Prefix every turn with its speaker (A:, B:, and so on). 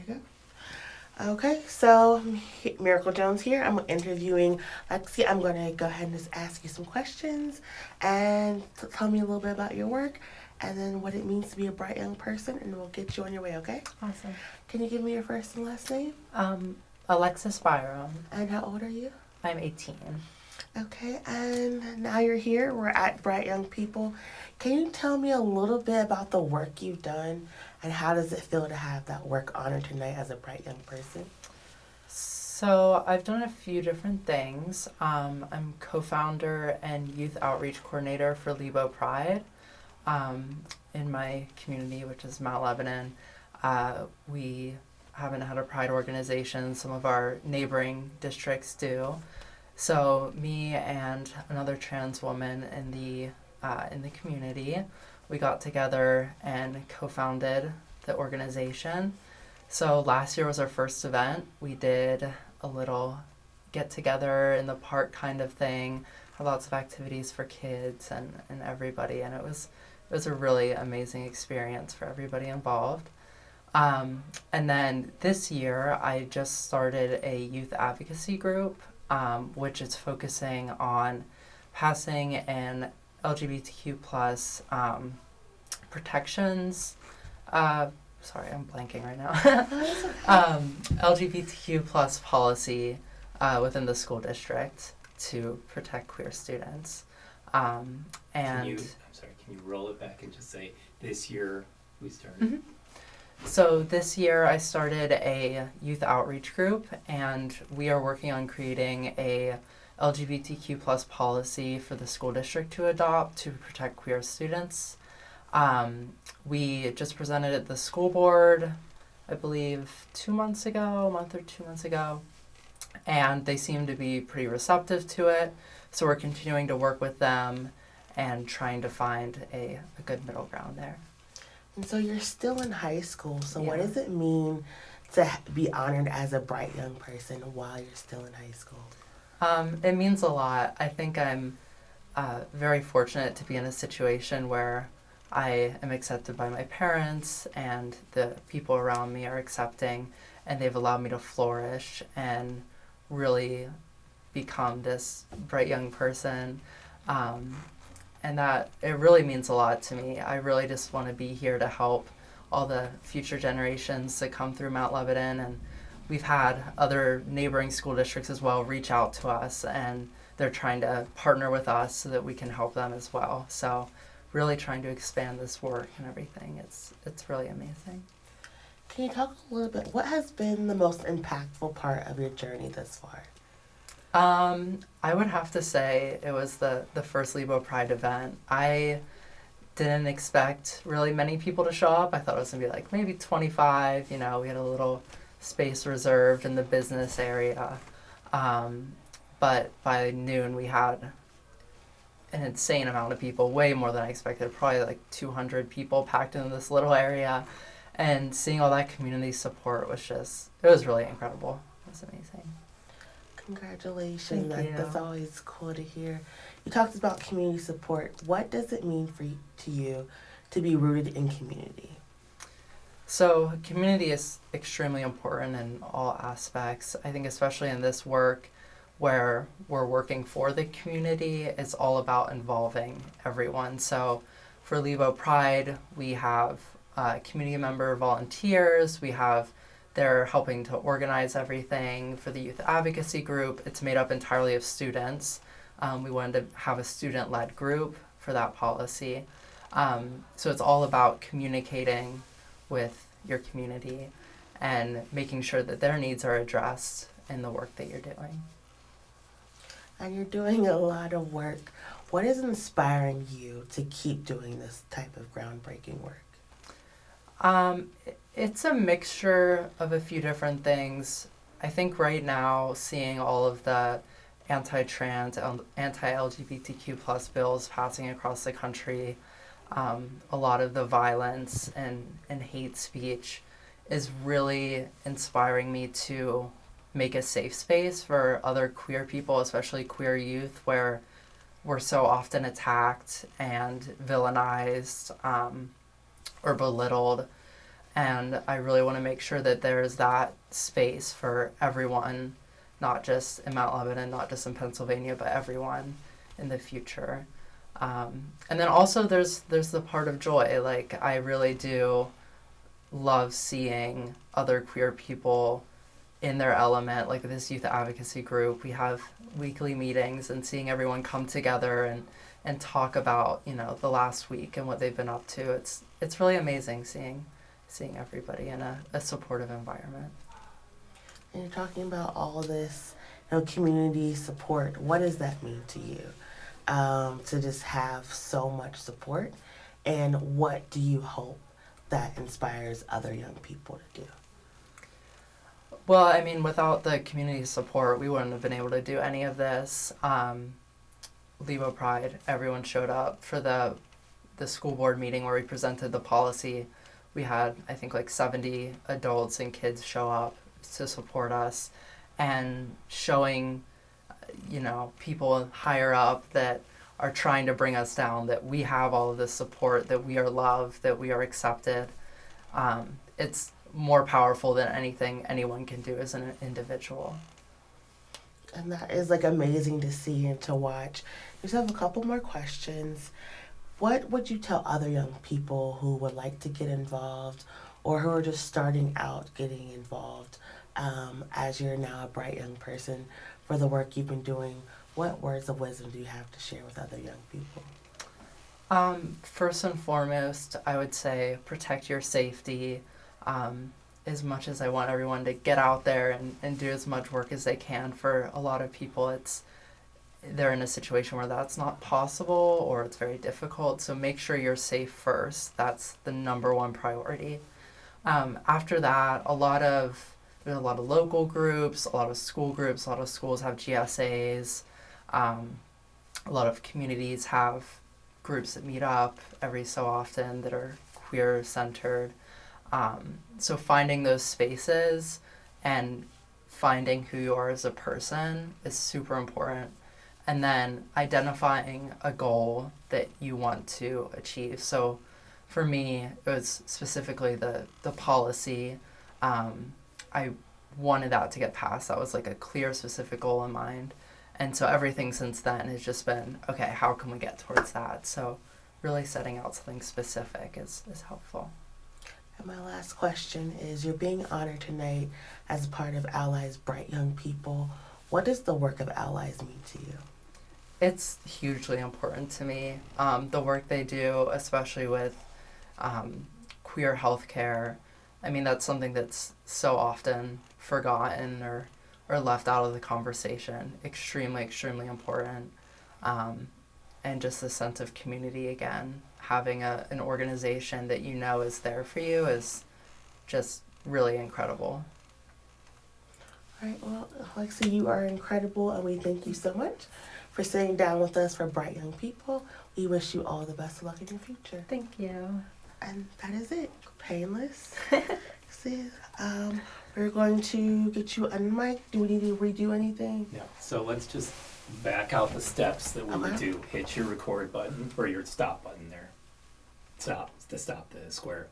A: you go. Okay, so Miracle Jones here. I'm interviewing Lexi. I'm going to go ahead and just ask you some questions and tell me a little bit about your work and then what it means to be a bright young person, and we'll get you on your way, okay?
B: Awesome.
A: Can you give me your first and last name?
B: Alexis Byram.
A: And how old are you?
B: I'm 18.
A: Okay, and now you're here. We're at Bright Young People. Can you tell me a little bit about the work you've done and how does it feel to have that work honored tonight as a bright young person?
B: So I've done a few different things. I'm co-founder and youth outreach coordinator for Lebo Pride in my community, which is Mount Lebanon. We haven't had a pride organization. Some of our neighboring districts do. So me and another trans woman in the community, we got together and co-founded the organization. So last year was our first event. We did a little get together in the park kind of thing, had lots of activities for kids and everybody, and it was a really amazing experience for everybody involved. And then this year I just started a youth advocacy group, which is focusing on passing an LGBTQ plus protections. Sorry, I'm blanking right now. LGBTQ plus policy within the school district to protect queer students. And
C: can you roll it back and just say this year we started?
B: Mm-hmm. So this year I started a youth outreach group, and we are working on creating a LGBTQ plus policy for the school district to adopt to protect queer students. We just presented at the school board, I believe 2 months ago, a month or 2 months ago, and they seem to be pretty receptive to it. So we're continuing to work with them and trying to find a good middle ground there.
A: And so you're still in high school, so
B: Yeah.
A: what does it mean to be honored as a bright young person while you're still in high school?
B: It means a lot. I think I'm very fortunate to be in a situation where I am accepted by my parents and the people around me are accepting, and they've allowed me to flourish and really become this bright young person. And that it really means a lot to me. I really just want to be here to help all the future generations that come through Mount Lebanon, and we've had other neighboring school districts as well reach out to us, and they're trying to partner with us so that we can help them as well. So really trying to expand this work and everything. It's really amazing.
A: Can you talk a little bit, what has been the most impactful part of your journey thus far?
B: I would have to say it was the first Lebo Pride event. I didn't expect really many people to show up. I thought it was going to be like maybe 25. We had a little space reserved in the business area. But by noon we had an insane amount of people, way more than I expected, probably like 200 people packed in this little area. And seeing all that community support was it was really incredible. It was amazing.
A: Congratulations.
B: Thank you.
A: That's always cool to hear. You talked about community support. What does it mean to you to be rooted in community?
B: So community is extremely important in all aspects. I think especially in this work where we're working for the community, it's all about involving everyone. So for Lebo Pride, we have community member volunteers. They're helping to organize everything. For the youth advocacy group, it's made up entirely of students. We wanted to have a student-led group for that policy. So it's all about communicating with your community and making sure that their needs are addressed in the work that you're doing.
A: And you're doing a lot of work. What is inspiring you to keep doing this type of groundbreaking work?
B: It's a mixture of a few different things. I think right now, seeing all of the anti-trans, anti-LGBTQ plus bills passing across the country, a lot of the violence and hate speech is really inspiring me to make a safe space for other queer people, especially queer youth, where we're so often attacked and villainized or belittled. And I really want to make sure that there's that space for everyone, not just in Mount Lebanon, not just in Pennsylvania, but everyone in the future. And then also there's the part of joy. Like, I really do love seeing other queer people in their element. Like this youth advocacy group, we have weekly meetings, and seeing everyone come together and talk about, you know, the last week and what they've been up to. It's really amazing seeing everybody in a supportive environment.
A: And you're talking about all this, you know, community support. What does that mean to you? To just have so much support, and what do you hope that inspires other young people to do?
B: Well, I mean, without the community support, we wouldn't have been able to do any of this. Lebo Pride, everyone showed up for the school board meeting where we presented the policy. We had, I think, like 70 adults and kids show up to support us, and showing, you know, people higher up that are trying to bring us down, that we have all of this support, that we are loved, that we are accepted. It's more powerful than anything anyone can do as an individual.
A: And that is like amazing to see and to watch. We just have a couple more questions. What would you tell other young people who would like to get involved, or who are just starting out getting involved, as you're now a bright young person, for the work you've been doing? What words of wisdom do you have to share with other young people?
B: First and foremost, I would say protect your safety. As much as I want everyone to get out there and do as much work as they can, for a lot of people they're in a situation where that's not possible, or it's very difficult. So make sure you're safe first. That's the number one priority. After that, there's a lot of local groups, a lot of school groups, a lot of schools have GSAs. A lot of communities have groups that meet up every so often that are queer-centered. So finding those spaces and finding who you are as a person is super important. And then identifying a goal that you want to achieve. So for me, it was specifically the policy. I wanted that to get passed. That was like a clear, specific goal in mind. And so everything since then has just been, okay, how can we get towards that? So really setting out something specific is helpful.
A: And my last question is, you're being honored tonight as part of Allies Bright Young People. What does the work of Allies mean to you?
B: It's hugely important to me. The work they do, especially with queer healthcare, I mean, that's something that's so often forgotten or left out of the conversation. Extremely, extremely important. And just the sense of community again. Having an organization that you know is there for you is just really incredible.
A: All right, well, Lexi, you are incredible, and we thank you so much for sitting down with us for Bright Young People. We wish you all the best of luck in your future.
B: Thank you.
A: And that is it. Painless. See, we're going to get you unmiked. Do we need to redo anything?
C: No, so let's just back out the steps that we would
A: Okay.
C: do. Hit your record button, or your stop button there. Stop, the square.